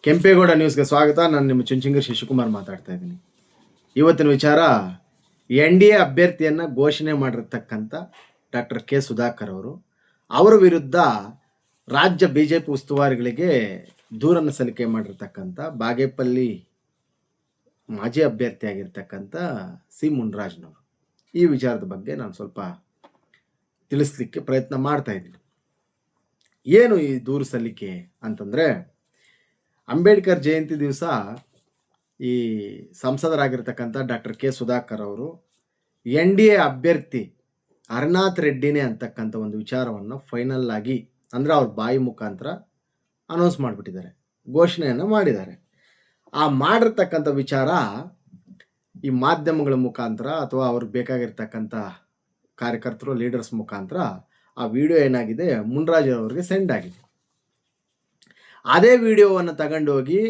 ಕೆಂಪೇಗೌಡ ನ್ಯೂಸ್ಗೆ ಸ್ವಾಗತ. ನಾನು ನಿಮ್ಮ ಚುಂಚುಂಗಿ ಶಿಶುಕುಮಾರ್ ಮಾತಾಡ್ತಾ ಇದ್ದೀನಿ. ಇವತ್ತಿನ ವಿಚಾರ, NDA ಅಭ್ಯರ್ಥಿಯನ್ನು ಘೋಷಣೆ ಮಾಡಿರ್ತಕ್ಕಂಥ ಡಾಕ್ಟರ್ ಕೆ ಸುಧಾಕರ್ ಅವರ ವಿರುದ್ಧ ರಾಜ್ಯ BJP ಉಸ್ತುವಾರಿಗಳಿಗೆ ದೂರನ್ನು ಸಲ್ಲಿಕೆ ಮಾಡಿರ್ತಕ್ಕಂಥ ಬಾಗೇಪಲ್ಲಿ ಮಾಜಿ ಅಭ್ಯರ್ಥಿಯಾಗಿರ್ತಕ್ಕಂಥ ಸಿ ಮುನ್ರಾಜ್ನವರು. ಈ ವಿಚಾರದ ಬಗ್ಗೆ ನಾನು ಸ್ವಲ್ಪ ತಿಳಿಸ್ಲಿಕ್ಕೆ ಪ್ರಯತ್ನ ಮಾಡ್ತಾ ಇದ್ದೀನಿ. ಏನು ಈ ದೂರು ಸಲ್ಲಿಕೆ ಅಂತಂದರೆ, ಅಂಬೇಡ್ಕರ್ ಜಯಂತಿ ದಿವಸ ಈ ಸಂಸದರಾಗಿರ್ತಕ್ಕಂಥ ಡಾಕ್ಟರ್ ಕೆ ಸುಧಾಕರ್ ಅವರು NDA ಅಭ್ಯರ್ಥಿ ಹರನಾಥ್ ರೆಡ್ಡಿನೇ ಅಂತಕ್ಕಂಥ ಒಂದು ವಿಚಾರವನ್ನು ಫೈನಲ್ ಆಗಿ, ಅಂದರೆ ಅವ್ರ ಬಾಯಿ ಮುಖಾಂತರ ಅನೌನ್ಸ್ ಮಾಡಿಬಿಟ್ಟಿದ್ದಾರೆ, ಘೋಷಣೆಯನ್ನು ಮಾಡಿದ್ದಾರೆ. ಆ ಮಾಡಿರ್ತಕ್ಕಂಥ ವಿಚಾರ ಈ ಮಾಧ್ಯಮಗಳ ಮುಖಾಂತರ ಅಥವಾ ಅವ್ರಿಗೆ ಬೇಕಾಗಿರ್ತಕ್ಕಂಥ ಕಾರ್ಯಕರ್ತರು, ಲೀಡರ್ಸ್ ಮುಖಾಂತರ ಆ ವಿಡಿಯೋ ಏನಾಗಿದೆ ಮುನ್ರಾಜ್ ಅವರಿಗೆ ಸೆಂಡ್ ಆಗಿದೆ. ಅದೇ ವಿಡಿಯೋವನ್ನು ತಗೊಂಡೋಗಿ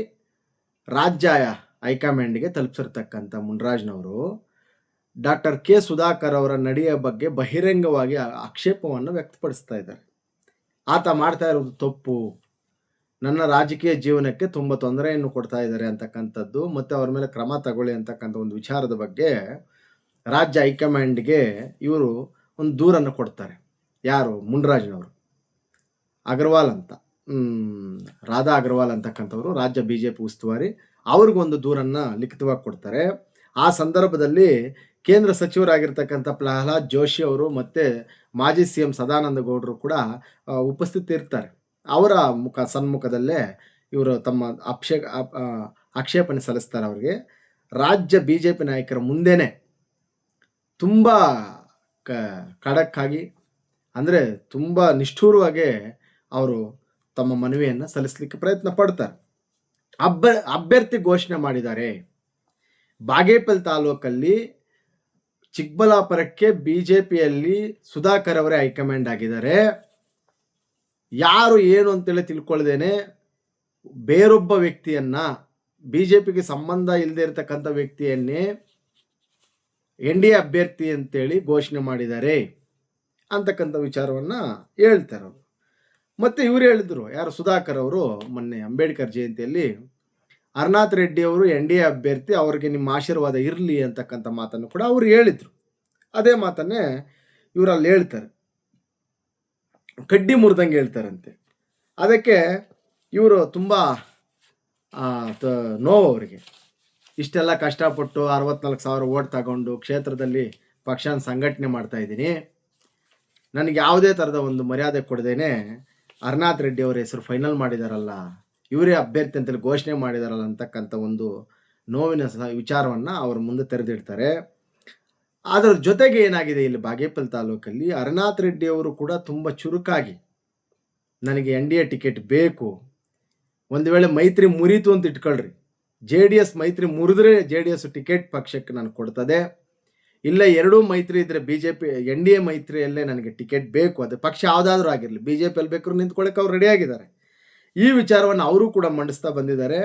ರಾಜ್ಯ ಹೈಕಮಾಂಡ್ಗೆ ತಲುಪಿಸಿರ್ತಕ್ಕಂಥ ಮುನ್ರಾಜ್ನವರು ಡಾಕ್ಟರ್ ಕೆ ಸುಧಾಕರ್ ಅವರ ನಡೆಯ ಬಗ್ಗೆ ಬಹಿರಂಗವಾಗಿ ಆಕ್ಷೇಪವನ್ನು ವ್ಯಕ್ತಪಡಿಸ್ತಾ ಇದ್ದಾರೆ. ಆತ ಮಾಡ್ತಾ ಇರೋದು ತಪ್ಪು, ನನ್ನ ರಾಜಕೀಯ ಜೀವನಕ್ಕೆ ತುಂಬ ತೊಂದರೆಯನ್ನು ಕೊಡ್ತಾ ಇದ್ದಾರೆ ಅಂತಕ್ಕಂಥದ್ದು, ಮತ್ತು ಅವ್ರ ಮೇಲೆ ಕ್ರಮ ತಗೊಳ್ಳಿ ಅಂತಕ್ಕಂಥ ಒಂದು ವಿಚಾರದ ಬಗ್ಗೆ ರಾಜ್ಯ ಹೈಕಮಾಂಡ್ಗೆ ಇವರು ಒಂದು ದೂರನ್ನು ಕೊಡ್ತಾರೆ. ಯಾರು? ಮುನ್ರಾಜ್ನವರು. ಅಗರ್ವಾಲ್ ಅಂತ, ರಾಧಾ ಅಗರ್ವಾಲ್ ಅಂತಕ್ಕಂಥವ್ರು ರಾಜ್ಯ BJP ಉಸ್ತುವಾರಿ, ಅವ್ರಿಗೊಂದು ದೂರನ್ನು ಲಿಖಿತವಾಗಿ ಕೊಡ್ತಾರೆ. ಆ ಸಂದರ್ಭದಲ್ಲಿ ಕೇಂದ್ರ ಸಚಿವರಾಗಿರ್ತಕ್ಕಂಥ ಪ್ರಹ್ಲಾದ್ ಜೋಶಿ ಅವರು ಮತ್ತು ಮಾಜಿ CM ಸದಾನಂದ ಗೌಡರು ಕೂಡ ಉಪಸ್ಥಿತಿರ್ತಾರೆ. ಅವರ ಸನ್ಮುಖದಲ್ಲೇ ಇವರು ತಮ್ಮ ಆಕ್ಷೇಪಣೆ ಸಲ್ಲಿಸ್ತಾರೆ. ಅವರಿಗೆ ರಾಜ್ಯ BJP ನಾಯಕರ ಮುಂದೆನೇ ತುಂಬ ಖಡಕ್ ಆಗಿ, ಅಂದರೆ ತುಂಬ ನಿಷ್ಠೂರವಾಗಿ ಅವರು ತಮ್ಮ ಮನವಿಯನ್ನು ಸಲ್ಲಿಸಲಿಕ್ಕೆ ಪ್ರಯತ್ನ ಪಡ್ತಾರೆ. ಅಭ್ಯರ್ಥಿ ಘೋಷಣೆ ಮಾಡಿದ್ದಾರೆ. ಬಾಗೇಪಲ್ಲಿ ತಾಲೂಕಲ್ಲಿ ಚಿಕ್ಕಬಳ್ಳಾಪುರಕ್ಕೆ BJPಯಲ್ಲಿ ಸುಧಾಕರ್ ಅವರೇ ಹೈಕಮಾಂಡ್ ಆಗಿದ್ದಾರೆ. ಯಾರು ಏನು ಅಂತೇಳಿ ತಿಳ್ಕೊಳ್ದೇನೆ ಬೇರೊಬ್ಬ ವ್ಯಕ್ತಿಯನ್ನು, BJPಗೆ ಸಂಬಂಧ ಇಲ್ಲದೆ ಇರತಕ್ಕಂಥ ವ್ಯಕ್ತಿಯನ್ನೇ NDA ಅಭ್ಯರ್ಥಿ ಅಂತೇಳಿ ಘೋಷಣೆ ಮಾಡಿದ್ದಾರೆ ಅಂತಕ್ಕಂಥ ವಿಚಾರವನ್ನು ಹೇಳ್ತಾರೆ ಅವರು. ಮತ್ತು ಇವರು ಹೇಳಿದರು, ಯಾರು? ಸುಧಾಕರ್ ಅವರು ಮೊನ್ನೆ ಅಂಬೇಡ್ಕರ್ ಜಯಂತಿಯಲ್ಲಿ ಹರನಾಥ್ ರೆಡ್ಡಿ ಅವರು NDA ಅಭ್ಯರ್ಥಿ, ಅವರಿಗೆ ನಿಮ್ಮ ಆಶೀರ್ವಾದ ಇರಲಿ ಅಂತಕ್ಕಂಥ ಮಾತನ್ನು ಕೂಡ ಅವರು ಹೇಳಿದರು. ಅದೇ ಮಾತನ್ನೇ ಇವರಲ್ಲಿ ಹೇಳ್ತಾರೆ, ಕಡ್ಡಿ ಮುರಿದಂಗೆ ಹೇಳ್ತಾರಂತೆ. ಅದಕ್ಕೆ ಇವರು ತುಂಬ ನೋವು ಅವರಿಗೆ. ಇಷ್ಟೆಲ್ಲ ಕಷ್ಟಪಟ್ಟು 64,000 ಓಟ್ ತಗೊಂಡು ಕ್ಷೇತ್ರದಲ್ಲಿ ಪಕ್ಷನ ಸಂಘಟನೆ ಮಾಡ್ತಾ ಇದ್ದೀನಿ, ನನಗೆ ಯಾವುದೇ ಥರದ ಒಂದು ಮರ್ಯಾದೆ ಕೊಡದೇನೆ ಹರನಾಥ್ ರೆಡ್ಡಿ ಅವರ ಹೆಸರು ಫೈನಲ್ ಮಾಡಿದಾರಲ್ಲ, ಇವರೇ ಅಭ್ಯರ್ಥಿ ಅಂತೇಳಿ ಘೋಷಣೆ ಮಾಡಿದಾರಲ್ಲ ಅಂತಕ್ಕಂಥ ಒಂದು ನೋವಿನ ವಿಚಾರವನ್ನು ಅವ್ರ ಮುಂದೆ ತೆರೆದಿಡ್ತಾರೆ. ಅದರ ಜೊತೆಗೆ ಏನಾಗಿದೆ, ಇಲ್ಲಿ ಬಾಗೇಪಲ್ಲಿ ತಾಲೂಕಲ್ಲಿ ಹರನಾಥ್ ರೆಡ್ಡಿ ಅವರು ಕೂಡ ತುಂಬ ಚುರುಕಾಗಿ ನನಗೆ NDA ಟಿಕೆಟ್ ಬೇಕು, ಒಂದು ವೇಳೆ ಮೈತ್ರಿ ಮುರಿತು ಅಂತ ಇಟ್ಕೊಳ್ರಿ, JDS ಮೈತ್ರಿ ಮುರಿದ್ರೆ JDS ಟಿಕೆಟ್ ಪಕ್ಷಕ್ಕೆ ನಾನು ಕೊಡ್ತದೆ, ಇಲ್ಲ ಎರಡೂ ಮೈತ್ರಿ ಇದ್ದರೆ BJP NDA ಮೈತ್ರಿಯಲ್ಲೇ ನನಗೆ ಟಿಕೆಟ್ ಬೇಕು, ಅದು ಪಕ್ಷ ಯಾವುದಾದ್ರೂ ಆಗಿರಲಿ, BJPಯಲ್ಲಿ ಬೇಕಾದ್ರೂ ನಿಂತ್ಕೊಳ್ಳೋಕೆ ಅವ್ರು ರೆಡಿಯಾಗಿದ್ದಾರೆ. ಈ ವಿಚಾರವನ್ನು ಅವರು ಕೂಡ ಮಂಡಿಸ್ತಾ ಬಂದಿದ್ದಾರೆ.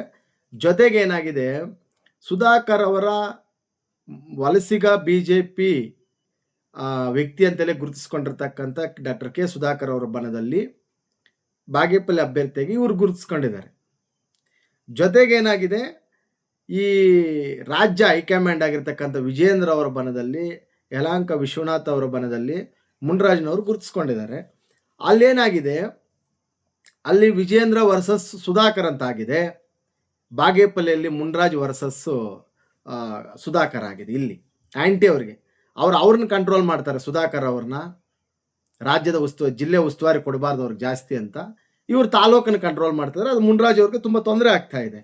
ಜೊತೆಗೆ ಏನಾಗಿದೆ, ಸುಧಾಕರ್ ಅವರ ವಲಸಿಗ BJP ವ್ಯಕ್ತಿ ಅಂತಲೇ ಗುರುತಿಸ್ಕೊಂಡಿರ್ತಕ್ಕಂಥ ಡಾಕ್ಟರ್ ಕೆ ಸುಧಾಕರ್ ಅವರ ಬಣದಲ್ಲಿ ಬಾಗೇಪಲ್ಲಿ ಅಭ್ಯರ್ಥಿಯಾಗಿ ಇವರು ಗುರುತಿಸ್ಕೊಂಡಿದ್ದಾರೆ. ಜೊತೆಗೆ ಏನಾಗಿದೆ, ಈ ರಾಜ್ಯ ಹೈಕಮಾಂಡ್ ಆಗಿರ್ತಕ್ಕಂಥ ವಿಜೇಂದ್ರ ಅವರ ಬಣದಲ್ಲಿ, ಯಲಹಂಕ ವಿಶ್ವನಾಥ್ ಅವರ ಬಣದಲ್ಲಿ ಮುನ್ರಾಜ್ನವರು ಗುರುತಿಸ್ಕೊಂಡಿದ್ದಾರೆ. ಅಲ್ಲೇನಾಗಿದೆ, ಅಲ್ಲಿ ವಿಜೇಂದ್ರ ವರ್ಸಸ್ ಸುಧಾಕರ್ ಅಂತ ಆಗಿದೆ, ಬಾಗೇಪಲ್ಲಿಯಲ್ಲಿ ಮುನ್ರಾಜ್ ವರ್ಸಸ್ ಸುಧಾಕರ್ ಆಗಿದೆ. ಇಲ್ಲಿ ಆಂಟಿ ಅವರಿಗೆ ಅವ್ರನ್ನ ಕಂಟ್ರೋಲ್ ಮಾಡ್ತಾರೆ, ಸುಧಾಕರ್ ಅವ್ರನ್ನ ರಾಜ್ಯದ ಜಿಲ್ಲೆ ಉಸ್ತುವಾರಿ ಕೊಡಬಾರ್ದು ಅವ್ರಿಗೆ ಜಾಸ್ತಿ ಅಂತ, ಇವರು ತಾಲೂಕನ್ನು ಕಂಟ್ರೋಲ್ ಮಾಡ್ತಾರೆ. ಅದು ಮುನ್ರಾಜ್ ಅವ್ರಿಗೆ ತುಂಬ ತೊಂದರೆ ಆಗ್ತಾ ಇದೆ.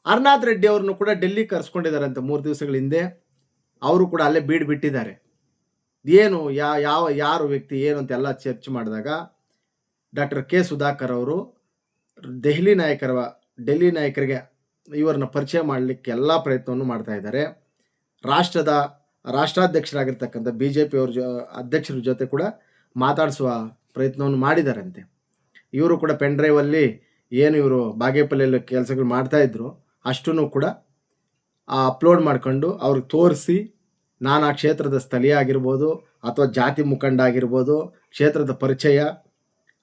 ಹರನಾಥ್ ರೆಡ್ಡಿ ಅವ್ರನ್ನು ಕೂಡ ಡೆಲ್ಲಿಗೆ ಕರೆಸ್ಕೊಂಡಿದ್ದಾರೆ ಅಂತ 3 ದಿವಸಗಳ ಹಿಂದೆ. ಅವರು ಕೂಡ ಅಲ್ಲೇ ಬಿಟ್ಟಿದ್ದಾರೆ. ಏನು ಯಾರು ವ್ಯಕ್ತಿ ಏನು ಅಂತೆಲ್ಲ ಚರ್ಚೆ ಮಾಡಿದಾಗ ಡಾಕ್ಟರ್ ಕೆ ಸುಧಾಕರ್ ಅವರು ಡೆಲ್ಲಿ ನಾಯಕರಿಗೆ ಇವರನ್ನ ಪರಿಚಯ ಮಾಡಲಿಕ್ಕೆ ಎಲ್ಲ ಪ್ರಯತ್ನವನ್ನು ಮಾಡ್ತಾ ಇದ್ದಾರೆ. ರಾಷ್ಟ್ರಾಧ್ಯಕ್ಷರಾಗಿರ್ತಕ್ಕಂಥ BJP ಅವ್ರ ಅಧ್ಯಕ್ಷರ ಜೊತೆ ಕೂಡ ಮಾತಾಡಿಸುವ ಪ್ರಯತ್ನವನ್ನು ಮಾಡಿದಾರಂತೆ. ಇವರು ಕೂಡ ಪೆನ್ ಡ್ರೈವಲ್ಲಿ ಏನು ಇವರು ಬಾಗೇಪಲ್ಲಿಯಲ್ಲಿ ಕೆಲಸಗಳು ಮಾಡ್ತಾಯಿದ್ರು ಅಷ್ಟೂ ಕೂಡ ಅಪ್ಲೋಡ್ ಮಾಡ್ಕೊಂಡು ಅವ್ರಿಗೆ ತೋರಿಸಿ, ನಾನು ಆ ಕ್ಷೇತ್ರದ ಸ್ಥಳೀಯ ಆಗಿರ್ಬೋದು ಅಥವಾ ಜಾತಿ ಮುಖಂಡ ಆಗಿರ್ಬೋದು, ಕ್ಷೇತ್ರದ ಪರಿಚಯ,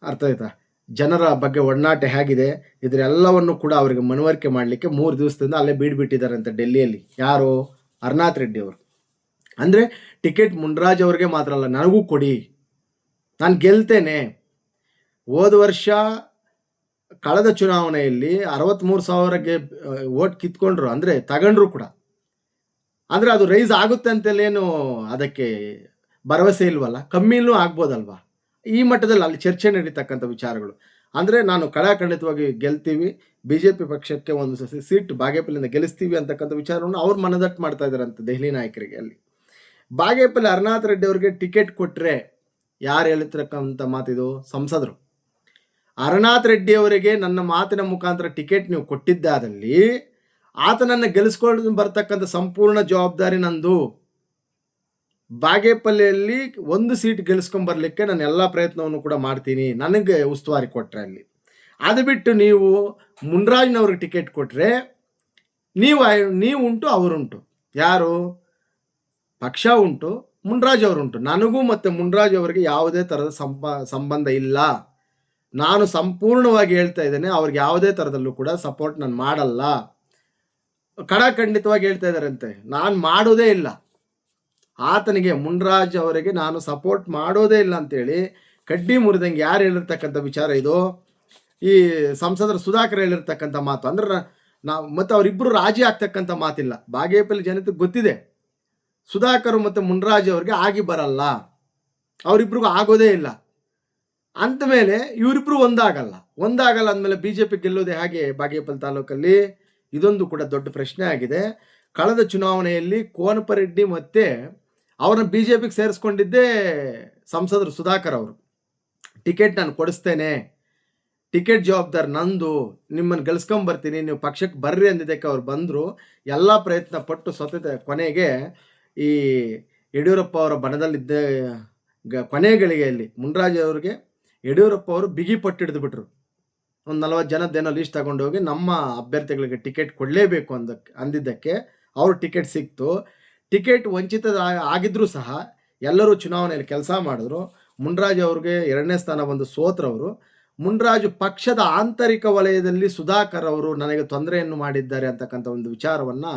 ಅರ್ಥ ಆಯ್ತಾ, ಜನರ ಬಗ್ಗೆ ಒಡನಾಟ ಹೇಗಿದೆ, ಇದರೆಲ್ಲವನ್ನು ಕೂಡ ಅವರಿಗೆ ಮನವರಿಕೆ ಮಾಡಲಿಕ್ಕೆ 3 ದಿವಸದಿಂದ ಅಲ್ಲೇ ಬೀಡುಬಿಟ್ಟಿದ್ದಾರಂತೆ ಡೆಲ್ಲಿಯಲ್ಲಿ. ಯಾರು? ಹರನಾಥ್ ರೆಡ್ಡಿ ಅವರು. ಅಂದರೆ ಟಿಕೆಟ್ ಮುನ್ರಾಜ್ ಅವ್ರಿಗೆ ಮಾತ್ರ ಅಲ್ಲ, ನನಗೂ ಕೊಡಿ, ನಾನು ಗೆಲ್ತೇನೆ. ಹೋದ ವರ್ಷ ಕಳೆದ ಚುನಾವಣೆಯಲ್ಲಿ 63,000ಗೆ ವೋಟ್ ಕಿತ್ಕೊಂಡ್ರು, ಅಂದರೆ ತಗೊಂಡ್ರು ಕೂಡ. ಅಂದರೆ ಅದು ರೈಸ್ ಆಗುತ್ತೆ ಅಂತಲೇನು ಅದಕ್ಕೆ ಭರವಸೆ ಇಲ್ವಲ್ಲ, ಕಮ್ಮಿನೂ ಆಗ್ಬೋದಲ್ವಾ? ಈ ಮಟ್ಟದಲ್ಲಿ ಅಲ್ಲಿ ಚರ್ಚೆ ನಡೀತಕ್ಕಂಥ ವಿಚಾರಗಳು. ಅಂದರೆ ನಾನು ಖಂಡಿತವಾಗಿ ಗೆಲ್ತೀವಿ, BJP ಪಕ್ಷಕ್ಕೆ ಒಂದು ಸೀಟ್ ಬಾಗೇಪಲ್ಲಿಂದ ಗೆಲ್ಲಿಸ್ತೀವಿ ಅಂತಕ್ಕಂಥ ವಿಚಾರವನ್ನು ಅವ್ರು ಮನದಟ್ಟು ಮಾಡ್ತಾ ಇದ್ದಾರಂತೆ ದೆಹಲಿ ನಾಯಕರಿಗೆ. ಅಲ್ಲಿ ಬಾಗೇಪಲ್ಲಿ ಹರನಾಥ್ ರೆಡ್ಡಿ ಅವರಿಗೆ ಟಿಕೆಟ್ ಕೊಟ್ಟರೆ ಯಾರು ಹೇಳ್ತಿರಕ್ಕಂಥ ಮಾತಿದು? ಸಂಸದರು. ಹರನಾಥ್ ರೆಡ್ಡಿ ಅವರಿಗೆ ನನ್ನ ಮಾತಿನ ಮುಖಾಂತರ ಟಿಕೆಟ್ ನೀವು ಕೊಟ್ಟಿದ್ದಾದಲ್ಲಿ ಆತನನ್ನು ಗೆಲ್ಲಿಸ್ಕೊಂಡು ಬರ್ತಕ್ಕಂಥ ಸಂಪೂರ್ಣ ಜವಾಬ್ದಾರಿ ನಂದು. ಬಾಗೇಪಲ್ಲಿಯಲ್ಲಿ 1 ಸೀಟ್ ಗೆಲ್ಲಿಸ್ಕೊಂಬರ್ಲಿಕ್ಕೆ ನಾನು ಎಲ್ಲ ಪ್ರಯತ್ನವನ್ನು ಕೂಡ ಮಾಡ್ತೀನಿ, ನನಗೆ ಉಸ್ತುವಾರಿ ಕೊಟ್ಟರೆ ಅಲ್ಲಿ. ಅದು ಬಿಟ್ಟು ನೀವು ಮುನ್ರಾಜ್ನವ್ರಿಗೆ ಟಿಕೆಟ್ ಕೊಟ್ಟರೆ ನೀವು ಉಂಟು, ಅವರುಂಟು. ಯಾರು? ಪಕ್ಷ ಉಂಟು, ಮುನ್ರಾಜ್ ಅವರುಂಟು. ನನಗೂ ಮತ್ತು ಮುನ್ರಾಜ್ ಅವರಿಗೆ ಯಾವುದೇ ಥರದ ಸಂಬಂಧ ಇಲ್ಲ. ನಾನು ಸಂಪೂರ್ಣವಾಗಿ ಹೇಳ್ತಾ ಇದ್ದೇನೆ, ಅವ್ರಿಗೆ ಯಾವುದೇ ಥರದಲ್ಲೂ ಕೂಡ ಸಪೋರ್ಟ್ ನಾನು ಮಾಡಲ್ಲ. ಖಂಡಿತವಾಗಿ ಹೇಳ್ತಾ ಇದ್ದಾರಂತೆ, ನಾನು ಮಾಡೋದೇ ಇಲ್ಲ. ಆತನಿಗೆ, ಮುನ್ರಾಜ್ ಅವರಿಗೆ ನಾನು ಸಪೋರ್ಟ್ ಮಾಡೋದೇ ಇಲ್ಲ ಅಂತೇಳಿ ಕಡ್ಡಿ ಮುರಿದಂಗೆ ಯಾರು ಹೇಳಿರ್ತಕ್ಕಂಥ ವಿಚಾರ ಇದು? ಈ ಸಂಸದರು ಸುಧಾಕರ್ ಹೇಳಿರ್ತಕ್ಕಂಥ ಮಾತು. ಅಂದ್ರೆ ನಾವು ಮತ್ತು ಅವರಿಬ್ಬರು ರಾಜಿ ಆಗ್ತಕ್ಕಂಥ ಮಾತಿಲ್ಲ. ಬಾಗೇಪಲ್ಲಿ ಜನತೆಗೆ ಗೊತ್ತಿದೆ, ಸುಧಾಕರ್ ಮತ್ತು ಮುನ್ರಾಜ್ ಅವ್ರಿಗೆ ಆಗಿ ಬರಲ್ಲ, ಅವರಿಬ್ರಿಗೂ ಆಗೋದೇ ಇಲ್ಲ. ಅಂದಮೇಲೆ ಇವರಿಬ್ರು ಒಂದಾಗಲ್ಲ ಅಂದಮೇಲೆ BJP ಗೆಲ್ಲೋದೇ ಹಾಗೆ ಬಾಗೇಪಲ್ಲಿ ತಾಲೂಕಲ್ಲಿ? ಇದೊಂದು ಕೂಡ ದೊಡ್ಡ ಪ್ರಶ್ನೆ ಆಗಿದೆ. ಕಳೆದ ಚುನಾವಣೆಯಲ್ಲಿ ಕೋನಪರೆಡ್ಡಿ ಮತ್ತೆ ಅವ್ರನ್ನ BJPಗೆ ಸೇರಿಸ್ಕೊಂಡಿದ್ದೇ ಸಂಸದರು ಸುಧಾಕರ್ ಅವರು. ಟಿಕೆಟ್ ನಾನು ಕೊಡಿಸ್ತೇನೆ, ಟಿಕೆಟ್ ಜವಾಬ್ದಾರಿ ನಂದು, ನಿಮ್ಮನ್ನು ಗೆಲ್ಸ್ಕೊಂಬರ್ತೀನಿ, ನೀವು ಪಕ್ಷಕ್ಕೆ ಬರ್ರಿ ಅಂದಿದ್ದಕ್ಕೆ ಅವ್ರು ಬಂದರು. ಎಲ್ಲ ಪ್ರಯತ್ನ ಪಟ್ಟು ಸತತ ಕೊನೆಗೆ ಈ ಯಡಿಯೂರಪ್ಪ ಅವರ ಬಣದಲ್ಲಿದ್ದ ಕೊನೆ ಗಳಿಗೆಯಲ್ಲಿ ಮುನ್ರಾಜ್ ಅವರಿಗೆ ಯಡಿಯೂರಪ್ಪ ಅವರು ಬಿಗಿ ಪಟ್ಟು ಹಿಡಿದು ಬಿಟ್ರು. ಒಂದು 40 ಜನದ್ದೇನೋ ಲೀಸ್ಟ್ ತಗೊಂಡೋಗಿ ನಮ್ಮ ಅಭ್ಯರ್ಥಿಗಳಿಗೆ ಟಿಕೆಟ್ ಕೊಡಲೇಬೇಕು ಅಂದಿದ್ದಕ್ಕೆ ಅವರು ಟಿಕೆಟ್ ಸಿಕ್ತು. ಟಿಕೆಟ್ ವಂಚಿತ ಆಗಿದ್ರೂ ಸಹ ಎಲ್ಲರೂ ಚುನಾವಣೆಯಲ್ಲಿ ಕೆಲಸ ಮಾಡಿದ್ರು. ಮುನ್ರಾಜ್ ಅವ್ರಿಗೆ 2ನೇ ಸ್ಥಾನ ಬಂದು ಸೋತ್ರವರು. ಮುನ್ರಾಜು ಪಕ್ಷದ ಆಂತರಿಕ ವಲಯದಲ್ಲಿ ಸುಧಾಕರ್ ಅವರು ನನಗೆ ತೊಂದರೆಯನ್ನು ಮಾಡಿದ್ದಾರೆ ಅಂತಕ್ಕಂಥ ಒಂದು ವಿಚಾರವನ್ನು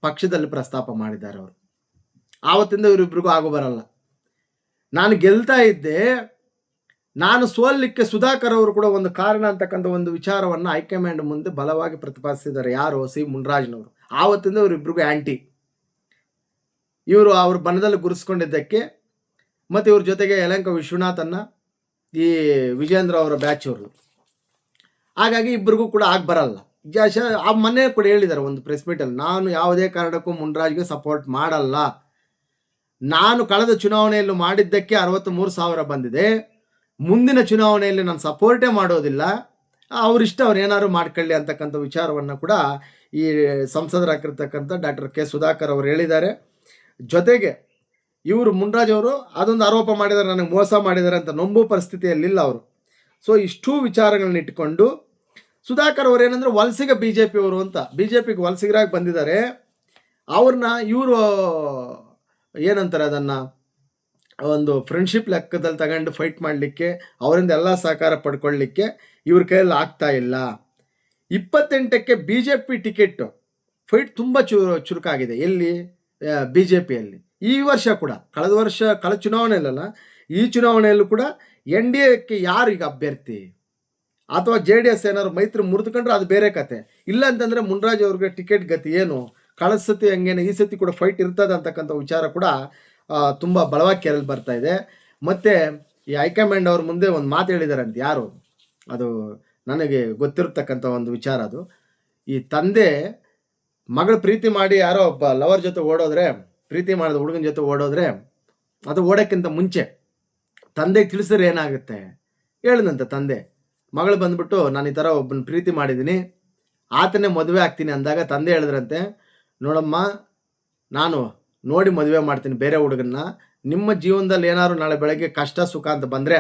ಪಕ್ಷದಲ್ಲಿ ಪ್ರಸ್ತಾಪ ಮಾಡಿದ್ದಾರೆ ಅವರು. ಆವತ್ತಿಂದ ಇವರಿಬ್ಬರಿಗೂ ಆಗು ಬರಲ್ಲ. ನಾನು ಗೆಲ್ತಾ ಇದ್ದೆ, ನಾನು ಸೋಲಿಕ್ಕೆ ಸುಧಾಕರ್ ಅವರು ಕೂಡ ಒಂದು ಕಾರಣ ಅಂತಕ್ಕಂಥ ಒಂದು ವಿಚಾರವನ್ನು ಹೈಕಮಾಂಡ್ ಮುಂದೆ ಬಲವಾಗಿ ಪ್ರತಿಪಾದಿಸಿದ್ದಾರೆ. ಯಾರು? ಮುನ್ರಾಜ್ನವರು. ಆವತ್ತಿಂದ ಇವರಿಬ್ಬರಿಗೂ ಆ್ಯಂಟಿ. ಇವರು ಅವ್ರ ಬಣದಲ್ಲಿ ಗುರುಸ್ಕೊಂಡಿದ್ದಕ್ಕೆ ಮತ್ತು ಇವ್ರ ಜೊತೆಗೆ ಯಲಹಂಕ ವಿಶ್ವನಾಥನ್ನ, ಈ ವಿಜೇಂದ್ರ ಅವರ ಬ್ಯಾಚ್ ಅವರು. ಹಾಗಾಗಿ ಇಬ್ಬರಿಗೂ ಕೂಡ ಆಗಿ ಬರಲ್ಲ. ಆ ಮೊನ್ನೆ ಕೂಡ ಹೇಳಿದ್ದಾರೆ ಒಂದು ಪ್ರೆಸ್ ಮೀಟಲ್ಲಿ, ನಾನು ಯಾವುದೇ ಕಾರಣಕ್ಕೂ ಮುನ್ರಾಜ್ಗೆ ಸಪೋರ್ಟ್ ಮಾಡಲ್ಲ. ನಾನು ಕಳೆದ ಚುನಾವಣೆಯಲ್ಲೂ ಮಾಡಿದ್ದಕ್ಕೆ 63,000 ಬಂದಿದೆ. ಮುಂದಿನ ಚುನಾವಣೆಯಲ್ಲಿ ನಾನು ಸಪೋರ್ಟೇ ಮಾಡೋದಿಲ್ಲ, ಅವರಿಷ್ಟ ಅವ್ರು ಏನಾದ್ರು ಮಾಡ್ಕೊಳ್ಳಿ ಅಂತಕ್ಕಂಥ ವಿಚಾರವನ್ನು ಕೂಡ ಈ ಸಂಸದರಾಗಿರ್ತಕ್ಕಂಥ ಡಾಕ್ಟರ್ ಕೆ ಸುಧಾಕರ್ ಅವರು ಹೇಳಿದ್ದಾರೆ. ಜೊತೆಗೆ ಇವರು ಮುನ್ರಾಜ್ ಅವರು ಅದೊಂದು ಆರೋಪ ಮಾಡಿದ್ದಾರೆ, ನನಗೆ ಮೋಸ ಮಾಡಿದ್ದಾರೆ ಅಂತ ನಂಬೋ ಪರಿಸ್ಥಿತಿಯಲ್ಲಿಲ್ಲ ಅವರು. ಸೊ ಇಷ್ಟೂ ವಿಚಾರಗಳನ್ನ ಇಟ್ಕೊಂಡು ಸುಧಾಕರ್ ಅವರು ಏನಂದರೆ ವಲಸಿಗ BJP ಅವರು ಅಂತ, BJPಗೆ ವಲಸಿಗರಾಗಿ ಬಂದಿದ್ದಾರೆ. ಅವ್ರನ್ನ ಇವರು ಏನಂತಾರೆ, ಅದನ್ನು ಒಂದು ಫ್ರೆಂಡ್ಶಿಪ್ ಲೆಕ್ಕದಲ್ಲಿ ತಗೊಂಡು ಫೈಟ್ ಮಾಡಲಿಕ್ಕೆ, ಅವರಿಂದ ಎಲ್ಲ ಸಹಕಾರ ಪಡ್ಕೊಳ್ಳಿಕ್ಕೆ ಇವ್ರ ಕೈಯಲ್ಲಿ ಆಗ್ತಾ ಇಲ್ಲ. 28ಕ್ಕೆ BJP ಟಿಕೆಟ್ ಫೈಟ್ ತುಂಬ ಚುರುಕಾಗಿದೆ. ಎಲ್ಲಿ? BJPಯಲ್ಲಿ. ಈ ವರ್ಷ ಕೂಡ, ಕಳೆದ ಚುನಾವಣೆಯಲ್ಲ, ಈ ಚುನಾವಣೆಯಲ್ಲೂ ಕೂಡ NDAಕ್ಕೆ ಯಾರು ಈಗ ಅಭ್ಯರ್ಥಿ, ಅಥವಾ JDS ಏನಾದ್ರು ಮೈತ್ರಿ ಮುರಿದುಕೊಂಡ್ರೆ ಅದು ಬೇರೆ ಕತೆ. ಇಲ್ಲ ಅಂತಂದರೆ ಮುನ್ರಾಜ್ ಅವ್ರಿಗೆ ಟಿಕೆಟ್ ಗತಿ ಏನು? ಕಳೆದ ಸತಿ ಹಂಗೇನೆ ಈ ಸತಿ ಕೂಡ ಫೈಟ್ ಇರ್ತದೆ ಅಂತಕ್ಕಂಥ ವಿಚಾರ ಕೂಡ ತುಂಬ ಬಲವಾಗಿ ಕೇಳಲು ಬರ್ತಾ ಇದೆ. ಮತ್ತು ಈ ಹೈಕಮಾಂಡ್ ಅವ್ರ ಮುಂದೆ ಒಂದು ಮಾತು ಹೇಳಿದಾರಂತೆ. ಯಾರು? ಅದು ನನಗೆ ಗೊತ್ತಿರತಕ್ಕಂಥ ಒಂದು ವಿಚಾರ. ಅದು ಈ ತಂದೆ ಮಗಳು ಪ್ರೀತಿ ಮಾಡಿ ಯಾರೋ ಒಬ್ಬ ಲವರ್ ಜೊತೆ ಓಡೋದ್ರೆ, ಪ್ರೀತಿ ಮಾಡಿದ ಹುಡುಗನ ಜೊತೆ ಓಡೋದ್ರೆ, ಅದು ಓಡೋಕ್ಕಿಂತ ಮುಂಚೆ ತಂದೆಗೆ ತಿಳಿಸಿದ್ರೆ ಏನಾಗುತ್ತೆ ಹೇಳಿದಂತೆ. ತಂದೆ ಮಗಳು ಬಂದ್ಬಿಟ್ಟು, ನಾನು ಈ ಥರ ಒಬ್ಬನ ಪ್ರೀತಿ ಮಾಡಿದ್ದೀನಿ, ಆತನೇ ಮದುವೆ ಆಗ್ತೀನಿ ಅಂದಾಗ ತಂದೆ ಹೇಳಿದ್ರಂತೆ, ನೋಡಮ್ಮ, ನಾನು ನೋಡಿ ಮದುವೆ ಮಾಡ್ತೀನಿ ಬೇರೆ ಹುಡುಗನ್ನ, ನಿಮ್ಮ ಜೀವನದಲ್ಲಿ ಏನಾದ್ರು ನಾಳೆ ಬೆಳಗ್ಗೆ ಕಷ್ಟ ಸುಖ ಅಂತ ಬಂದರೆ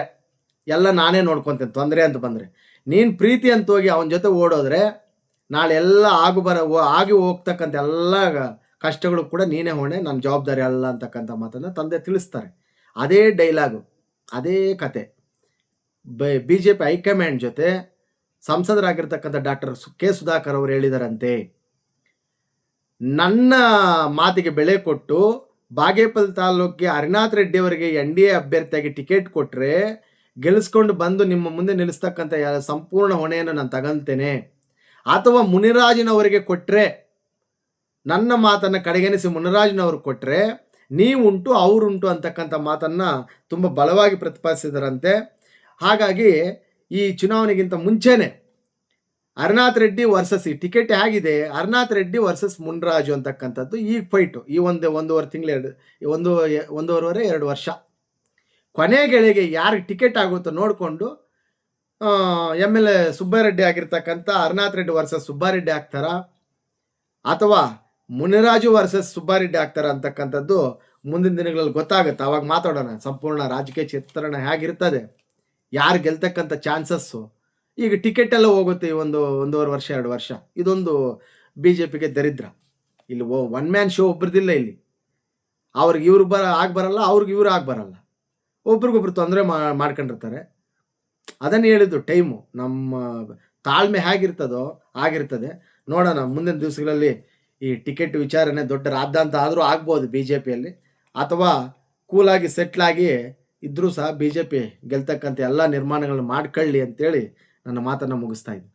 ಎಲ್ಲ ನಾನೇ ನೋಡ್ಕೊತೀನಿ, ತೊಂದರೆ ಅಂತ ಬಂದರೆ. ನೀನು ಪ್ರೀತಿ ಅಂತ ಹೋಗಿ ಅವನ ಜೊತೆ ಓಡೋದ್ರೆ ನಾಳೆ ಎಲ್ಲ ಆಗಿ ಹೋಗ್ತಕ್ಕಂಥ ಎಲ್ಲ ಕಷ್ಟಗಳು ಕೂಡ ನೀನೇ ಹೊಣೆ, ನನ್ನ ಜವಾಬ್ದಾರಿ ಅಲ್ಲ ಅಂತಕ್ಕಂಥ ಮಾತನ್ನು ತಂದೆ ತಿಳಿಸ್ತಾರೆ. ಅದೇ ಡೈಲಾಗು, ಅದೇ ಕತೆ. ಬಿ ಜೆ ಪಿ ಹೈಕಮಾಂಡ್ ಜೊತೆ ಸಂಸದರಾಗಿರ್ತಕ್ಕಂಥ ಡಾಕ್ಟರ್ ಕೆ ಸುಧಾಕರ್ ಅವರು ಹೇಳಿದಾರಂತೆ, ನನ್ನ ಮಾತಿಗೆ ಬೆಲೆ ಕೊಟ್ಟು ಬಾಗೇಪಲ್ಲಿ ತಾಲೂಕಿಗೆ ಹರಿನಾಥ್ ರೆಡ್ಡಿ ಅವರಿಗೆ NDA ಅಭ್ಯರ್ಥಿಯಾಗಿ ಟಿಕೆಟ್ ಕೊಟ್ಟರೆ ಗೆಲ್ಲಿಸ್ಕೊಂಡು ಬಂದು ನಿಮ್ಮ ಮುಂದೆ ನಿಲ್ಲಿಸ್ತಕ್ಕಂಥ ಸಂಪೂರ್ಣ ಹೊಣೆಯನ್ನು ನಾನು ತಗೊಂತೇನೆ, ಅಥವಾ ಮುನಿರಾಜನವರಿಗೆ ಕೊಟ್ಟರೆ, ನನ್ನ ಮಾತನ್ನು ಕಡೆಗಣಿಸಿ ಮುನಿರಾಜನವರು ಕೊಟ್ಟರೆ ನೀವುಂಟು ಅವರುಂಟು ಅಂತಕ್ಕಂಥ ಮಾತನ್ನು ತುಂಬ ಬಲವಾಗಿ ಪ್ರತಿಪಾದಿಸಿದರಂತೆ. ಹಾಗಾಗಿ ಈ ಚುನಾವಣೆಗಿಂತ ಮುಂಚೆನೆ ಹರಿನಾಥ್ ರೆಡ್ಡಿ ವರ್ಸಸ್, ಈ ಟಿಕೆಟ್ ಹೇಗಿದೆ ಹರಿನಾಥ್ ರೆಡ್ಡಿ ವರ್ಸಸ್ ಮುನಿರಾಜು ಅಂತಕ್ಕಂಥದ್ದು ಈ ಫೈಟು, ಈ ಒಂದೂವರೆ ತಿಂಗಳು, ಒಂದೂವರೆ 2 ವರ್ಷ ಕೊನೆಗಳಿಗೆ ಯಾರಿಗೆ ಟಿಕೆಟ್ ಆಗುತ್ತೋ ನೋಡಿಕೊಂಡು MLA ಸುಬ್ಬಾರೆಡ್ಡಿ ಆಗಿರ್ತಕ್ಕಂಥ ಹರಿನಾಥ್ ರೆಡ್ಡಿ ವರ್ಸಸ್ ಸುಬ್ಬಾರೆಡ್ಡಿ ಆಗ್ತಾರಾ, ಅಥವಾ ಮುನಿರಾಜು ವರ್ಸಸ್ ಸುಬ್ಬಾರೆಡ್ಡಿ ಆಗ್ತಾರ ಅಂತಕ್ಕಂಥದ್ದು ಮುಂದಿನ ದಿನಗಳಲ್ಲಿ ಗೊತ್ತಾಗುತ್ತೆ. ಅವಾಗ ಮಾತಾಡೋಣ ಸಂಪೂರ್ಣ ರಾಜಕೀಯ ಚಿತ್ರಣ ಹೇಗಿರ್ತದೆ, ಯಾರು ಗೆಲ್ತಕ್ಕಂಥ ಚಾನ್ಸಸ್ಸು. ಈಗ ಟಿಕೆಟ್ ಎಲ್ಲ ಹೋಗುತ್ತೆ ಈ ಒಂದೂವರೆ ವರ್ಷ 2 ವರ್ಷ. ಇದೊಂದು BJPಗೆ ದರಿದ್ರ. ಇಲ್ಲಿ ಒನ್ ಮ್ಯಾನ್ ಶೋ ಒಬ್ರದಿಲ್ಲ. ಇಲ್ಲಿ ಅವ್ರಿಗೆ ಇವ್ರು ಬರಲ್ಲ, ಅವ್ರಿಗೆ ಇವ್ರು ಬರಲ್ಲ, ಒಬ್ರಿಗೊಬ್ರು ತೊಂದರೆ ಮಾಡ್ಕೊಂಡಿರ್ತಾರೆ. ಅದನ್ನು ಹೇಳಿದ್ದು ಟೈಮು, ನಮ್ಮ ತಾಳ್ಮೆ ಹೇಗಿರ್ತದೋ ಆಗಿರ್ತದೆ. ನೋಡೋಣ ಮುಂದಿನ ದಿವಸಗಳಲ್ಲಿ ಈ ಟಿಕೆಟ್ ವಿಚಾರಣೆ ದೊಡ್ಡ ರಾದ್ಧಾಂತ ಆದರೂ ಆಗ್ಬೋದು BJPಯಲ್ಲಿ, ಅಥವಾ ಕೂಲಾಗಿ ಸೆಟ್ಲಾಗಿ ಇದ್ರೂ ಸಹ BJP ಗೆಲ್ತಕ್ಕಂಥ ಎಲ್ಲ ನಿರ್ಮಾಣಗಳನ್ನ ಮಾಡ್ಕೊಳ್ಳಿ ಅಂತೇಳಿ ನನ್ನ ಮಾತನ್ನು ಮುಗಿಸ್ತಾ ಇದ್ದೀನಿ.